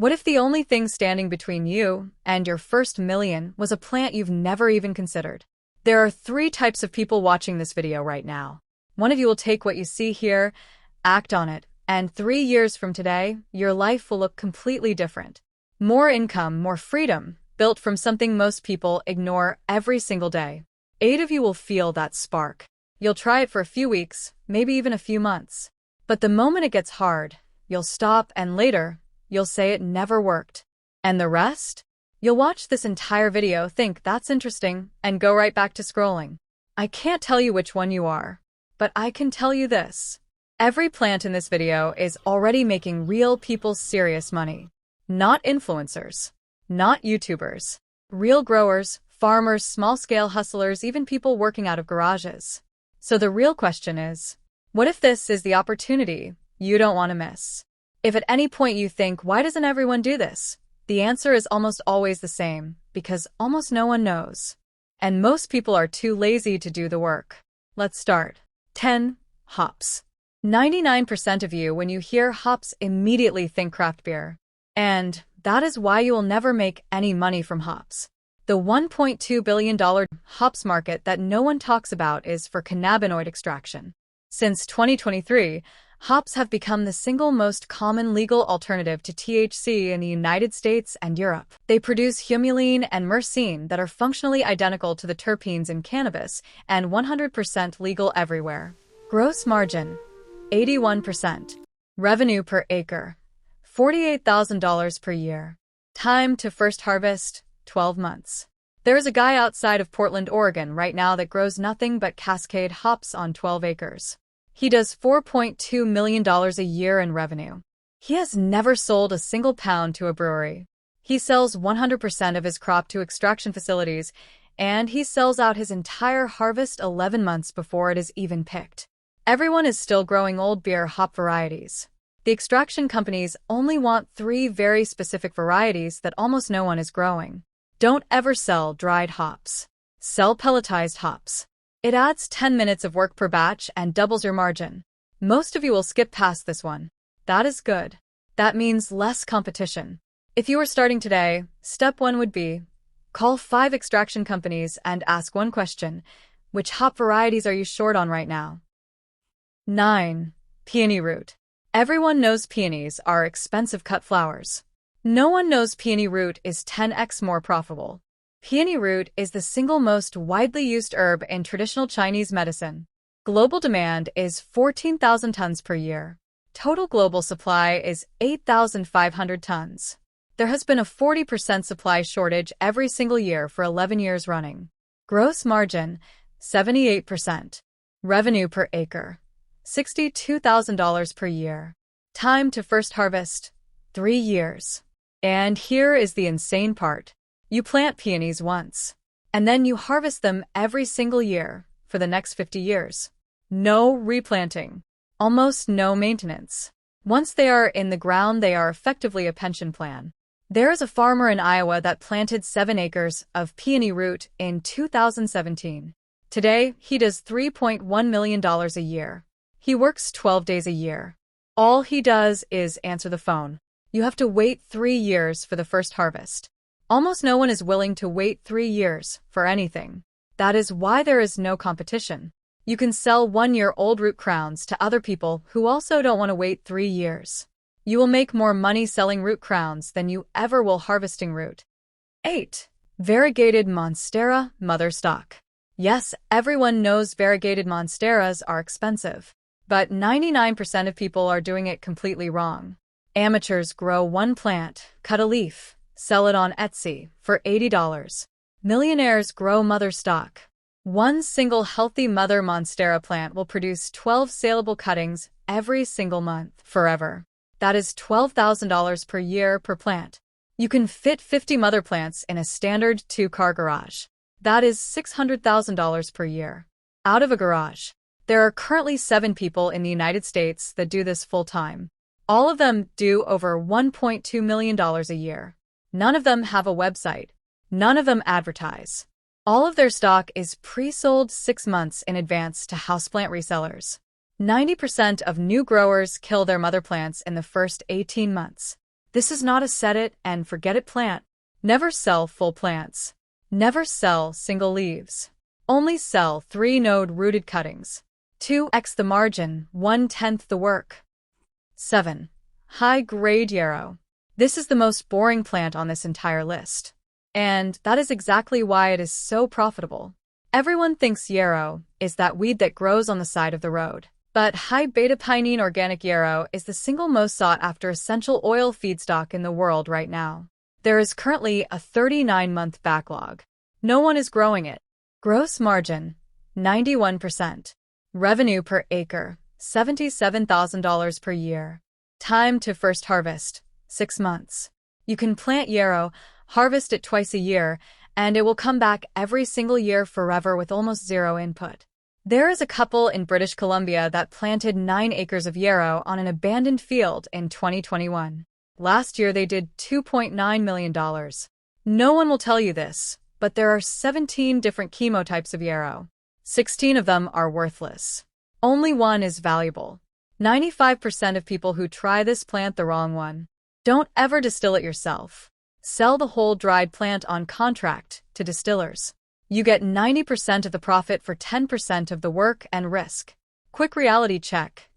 What if the only thing standing between you and your first million was a plant you've never even considered? There are three types of people watching this video right now. One of you will take what you see here, act on it, and 3 years from today, your life will look completely different. More income, more freedom, built from something most people ignore every single day. 8 of you will feel that spark. You'll try it for a few weeks, maybe even a few months. But the moment it gets hard, you'll stop and later, you'll say it never worked. And the rest? You'll watch this entire video, think that's interesting, and go right back to scrolling. I can't tell you which one you are, but I can tell you this. Every plant in this video is already making real people serious money. Not influencers, not YouTubers, real growers, farmers, small-scale hustlers, even people working out of garages. So the real question is, what if this is the opportunity you don't want to miss? If at any point you think, why doesn't everyone do this? The answer is almost always the same, because almost no one knows. And most people are too lazy to do the work. Let's start. 10. Hops. 99% of you, when you hear hops, immediately think craft beer. And that is why you will never make any money from hops. The $1.2 billion hops market that no one talks about is for cannabinoid extraction. Since 2023, hops have become the single most common legal alternative to THC in the United States and Europe. They produce humulene and myrcene that are functionally identical to the terpenes in cannabis and 100% legal everywhere. Gross margin, 81%. Revenue per acre, $48,000 per year. Time to first harvest, 12 months. There is a guy outside of Portland, Oregon right now that grows nothing but Cascade hops on 12 acres. He does $4.2 million a year in revenue. He has never sold a single pound to a brewery. He sells 100% of his crop to extraction facilities, and he sells out his entire harvest 11 months before it is even picked. Everyone is still growing old beer hop varieties. The extraction companies only want 3 very specific varieties that almost no one is growing. Don't ever sell dried hops. Sell pelletized hops. It adds 10 minutes of work per batch and doubles your margin. Most of you will skip past this one. That is good. That means less competition. If you were starting today, step 1 would be, call 5 extraction companies and ask one question: which hop varieties are you short on right now? 9. Peony root. Everyone knows peonies are expensive cut flowers. No one knows peony root is 10x more profitable. Peony root is the single most widely used herb in traditional Chinese medicine. Global demand is 14,000 tons per year. Total global supply is 8,500 tons. There has been a 40% supply shortage every single year for 11 years running. Gross margin, 78%. Revenue per acre, $62,000 per year. Time to first harvest, 3 years. And here is the insane part. You plant peonies once, and then you harvest them every single year for the next 50 years. No replanting. Almost no maintenance. Once they are in the ground, they are effectively a pension plan. There is a farmer in Iowa that planted 7 acres of peony root in 2017. Today, he does $3.1 million a year. He works 12 days a year. All he does is answer the phone. You have to wait 3 years for the first harvest. Almost no one is willing to wait 3 years for anything. That is why there is no competition. You can sell 1-year-old root crowns to other people who also don't want to wait 3 years. You will make more money selling root crowns than you ever will harvesting root. 8. Variegated Monstera mother stock. Yes, everyone knows variegated Monsteras are expensive, but 99% of people are doing it completely wrong. Amateurs grow one plant, cut a leaf, sell it on Etsy for $80. Millionaires grow mother stock. One single healthy mother Monstera plant will produce 12 saleable cuttings every single month, forever. That is $12,000 per year per plant. You can fit 50 mother plants in a standard 2-car garage. That is $600,000 per year. Out of a garage. There are currently 7 people in the United States that do this full-time. All of them do over $1.2 million a year. None of them have a website. None of them advertise. All of their stock is pre-sold 6 months in advance to houseplant resellers. 90% of new growers kill their mother plants in the first 18 months. This is not a set it and forget it plant. Never sell full plants. Never sell single leaves. Only sell 3-node rooted cuttings. 2x the margin, 1/10 the work. 7. High-grade yarrow. This is the most boring plant on this entire list. And that is exactly why it is so profitable. Everyone thinks yarrow is that weed that grows on the side of the road. But high-beta-pinene organic yarrow is the single most sought-after essential oil feedstock in the world right now. There is currently a 39-month backlog. No one is growing it. Gross margin, 91%. Revenue per acre, $77,000 per year. Time to first harvest, 6 months. You can plant yarrow, harvest it twice a year, and it will come back every single year forever with almost zero input. There is a couple in British Columbia that planted 9 acres of yarrow on an abandoned field in 2021. Last year they did $2.9 million. No one will tell you this, but there are 17 different chemotypes of yarrow. 16 of them are worthless. Only one is valuable. 95% of people who try this plant the wrong one. Don't ever distill it yourself. Sell the whole dried plant on contract to distillers. You get 90% of the profit for 10% of the work and risk. Quick reality check.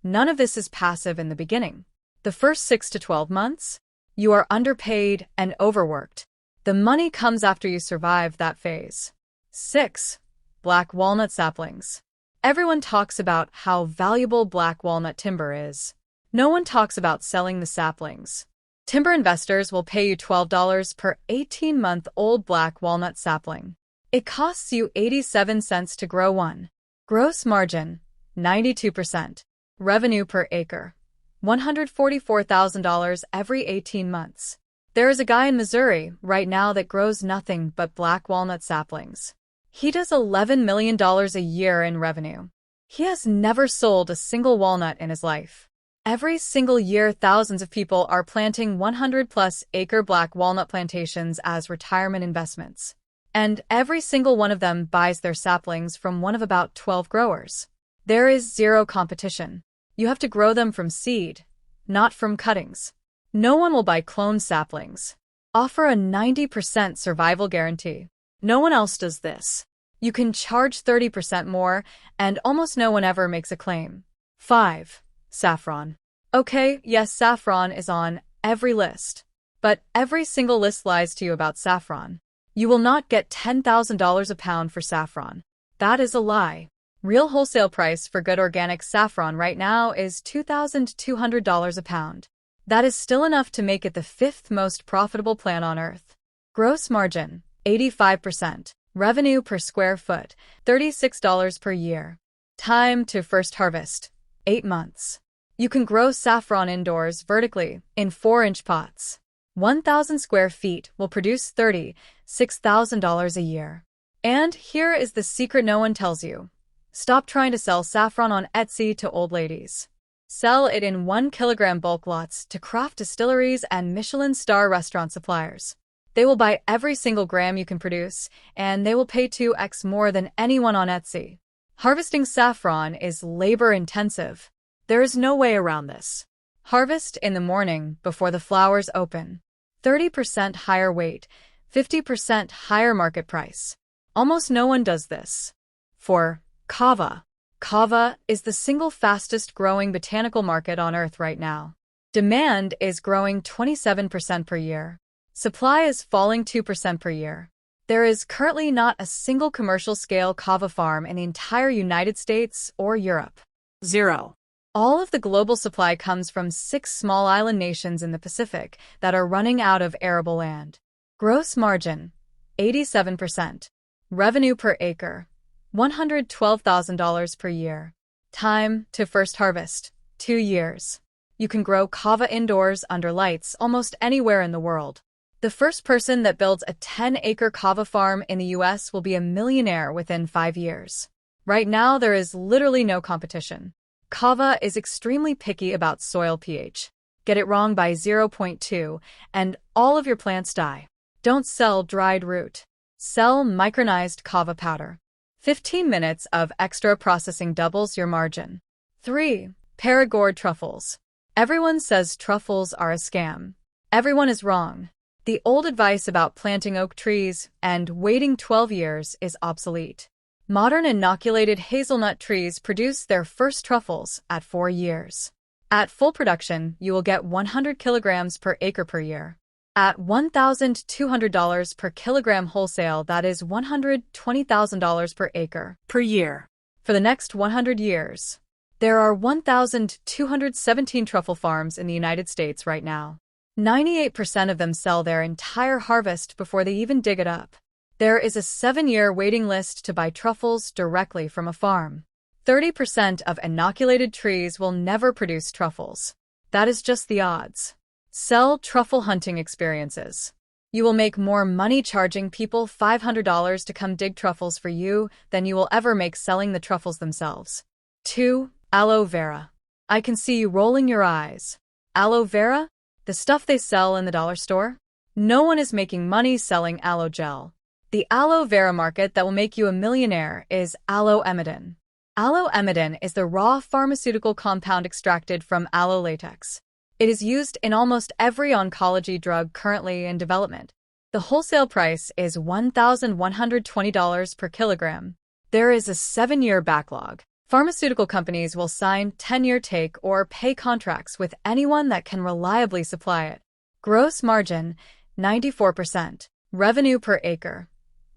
None of this is passive in the beginning. The first 6 to 12 months, you are underpaid and overworked. The money comes after you survive that phase. 6. Black walnut saplings. Everyone talks about how valuable black walnut timber is. No one talks about selling the saplings. Timber investors will pay you $12 per 18-month-old black walnut sapling. It costs you 87 cents to grow one. Gross margin, 92%. Revenue per acre, $144,000 every 18 months. There is a guy in Missouri right now that grows nothing but black walnut saplings. He does $11 million a year in revenue. He has never sold a single walnut in his life. Every single year, thousands of people are planting 100-plus acre black walnut plantations as retirement investments. And every single one of them buys their saplings from one of about 12 growers. There is zero competition. You have to grow them from seed, not from cuttings. No one will buy clone saplings. Offer a 90% survival guarantee. No one else does this. You can charge 30% more, and almost no one ever makes a claim. 5. Saffron. Okay, yes, saffron is on every list. But every single list lies to you about saffron. You will not get $10,000 a pound for saffron. That is a lie. Real wholesale price for good organic saffron right now is $2,200 a pound. That is still enough to make it the 5th most profitable plant on earth. Gross margin, 85%. Revenue per square foot, $36 per year. Time to first harvest, 8 months. You can grow saffron indoors vertically in 4-inch pots. 1,000 square feet will produce $36,000 a year. And here is the secret no one tells you. Stop trying to sell saffron on Etsy to old ladies. Sell it in 1 kilogram bulk lots to craft distilleries and Michelin star restaurant suppliers. They will buy every single gram you can produce, and they will pay 2x more than anyone on Etsy. Harvesting saffron is labor-intensive. There is no way around this. Harvest in the morning before the flowers open. 30% higher weight, 50% higher market price. Almost no one does this. 4. Kava. Kava is the single fastest growing botanical market on earth right now. Demand is growing 27% per year. Supply is falling 2% per year. There is currently not a single commercial-scale kava farm in the entire United States or Europe. 0. All of the global supply comes from 6 small island nations in the Pacific that are running out of arable land. Gross margin, 87%. Revenue per acre, $112,000 per year. Time to first harvest, 2 years. You can grow kava indoors under lights almost anywhere in the world. The first person that builds a 10-acre kava farm in the US will be a millionaire within 5 years. Right now, there is literally no competition. Kava is extremely picky about soil pH. Get it wrong by 0.2, and all of your plants die. Don't sell dried root. Sell micronized kava powder. 15 minutes of extra processing doubles your margin. 3. Perigord truffles. Everyone says truffles are a scam. Everyone is wrong. The old advice about planting oak trees and waiting 12 years is obsolete. Modern inoculated hazelnut trees produce their first truffles at 4 years. At full production, you will get 100 kilograms per acre per year. At $1,200 per kilogram wholesale, that is $120,000 per acre per year. For the next 100 years. There are 1,217 truffle farms in the United States right now. 98% of them sell their entire harvest before they even dig it up. There is a 7-year waiting list to buy truffles directly from a farm. 30% of inoculated trees will never produce truffles. That is just the odds. Sell truffle hunting experiences. You will make more money charging people $500 to come dig truffles for you than you will ever make selling the truffles themselves. 2. Aloe vera. I can see you rolling your eyes. Aloe vera? The stuff they sell in the dollar store? No one is making money selling aloe gel. The aloe vera market that will make you a millionaire is aloe-emidin. Aloe-emidin is the raw pharmaceutical compound extracted from aloe latex. It is used in almost every oncology drug currently in development. The wholesale price is $1,120 per kilogram. There is a 7-year backlog. Pharmaceutical companies will sign 10-year take or pay contracts with anyone that can reliably supply it. Gross margin, 94%. Revenue per acre,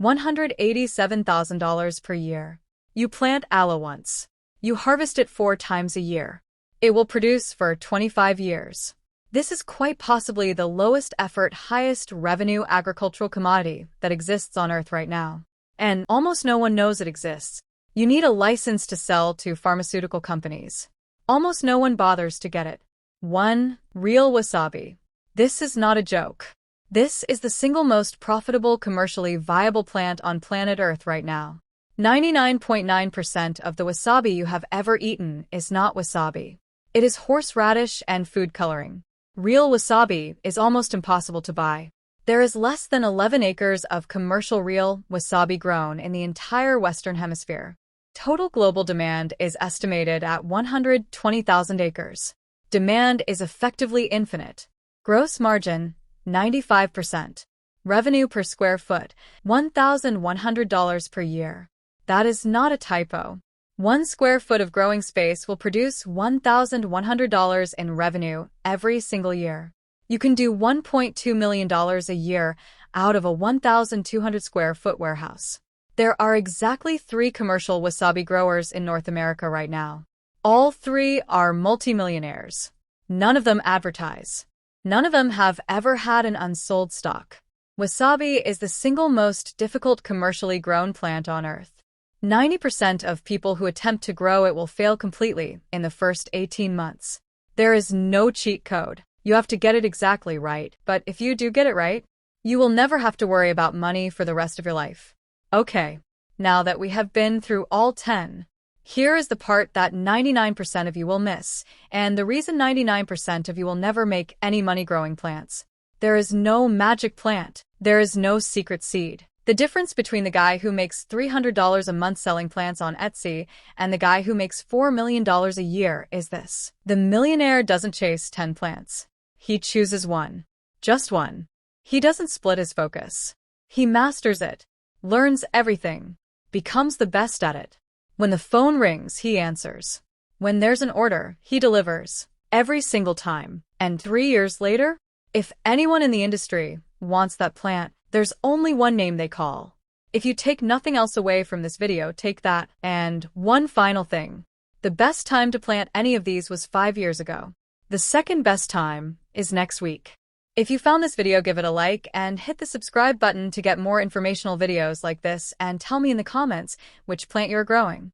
$187,000 per year. You plant aloe once. You harvest it 4 times a year. It will produce for 25 years. This is quite possibly the lowest effort, highest revenue agricultural commodity that exists on Earth right now. And almost no one knows it exists. You need a license to sell to pharmaceutical companies. Almost no one bothers to get it. 1. Real wasabi. This is not a joke. This is the single most profitable commercially viable plant on planet Earth right now. 99.9% of the wasabi you have ever eaten is not wasabi. It is horseradish and food coloring. Real wasabi is almost impossible to buy. There is less than 11 acres of commercial real wasabi grown in the entire Western Hemisphere. Total global demand is estimated at 120,000 acres. Demand is effectively infinite. Gross margin, 95%. Revenue per square foot, $1,100 per year. That is not a typo. 1 square foot of growing space will produce $1,100 in revenue every single year. You can do $1.2 million a year out of a 1,200 square foot warehouse. There are exactly 3 commercial wasabi growers in North America right now. All 3 are multimillionaires. None of them advertise. None of them have ever had an unsold stock. Wasabi is the single most difficult commercially grown plant on Earth. 90% of people who attempt to grow it will fail completely in the first 18 months. There is no cheat code. You have to get it exactly right, but if you do get it right, you will never have to worry about money for the rest of your life. Okay, now that we have been through all 10, here is the part that 99% of you will miss, and the reason 99% of you will never make any money growing plants. There is no magic plant. There is no secret seed. The difference between the guy who makes $300 a month selling plants on Etsy and the guy who makes $4 million a year is this. The millionaire doesn't chase 10 plants. He chooses one. Just one. He doesn't split his focus. He masters it, learns everything, becomes the best at it. When the phone rings, he answers. When there's an order, he delivers. Every single time. And 3 years later, if anyone in the industry wants that plant, there's only one name they call. If you take nothing else away from this video, take that. And one final thing. The best time to plant any of these was 5 years ago. The second best time is next week. If you found this video, give it a like and hit the subscribe button to get more informational videos like this, and tell me in the comments which plant you're growing.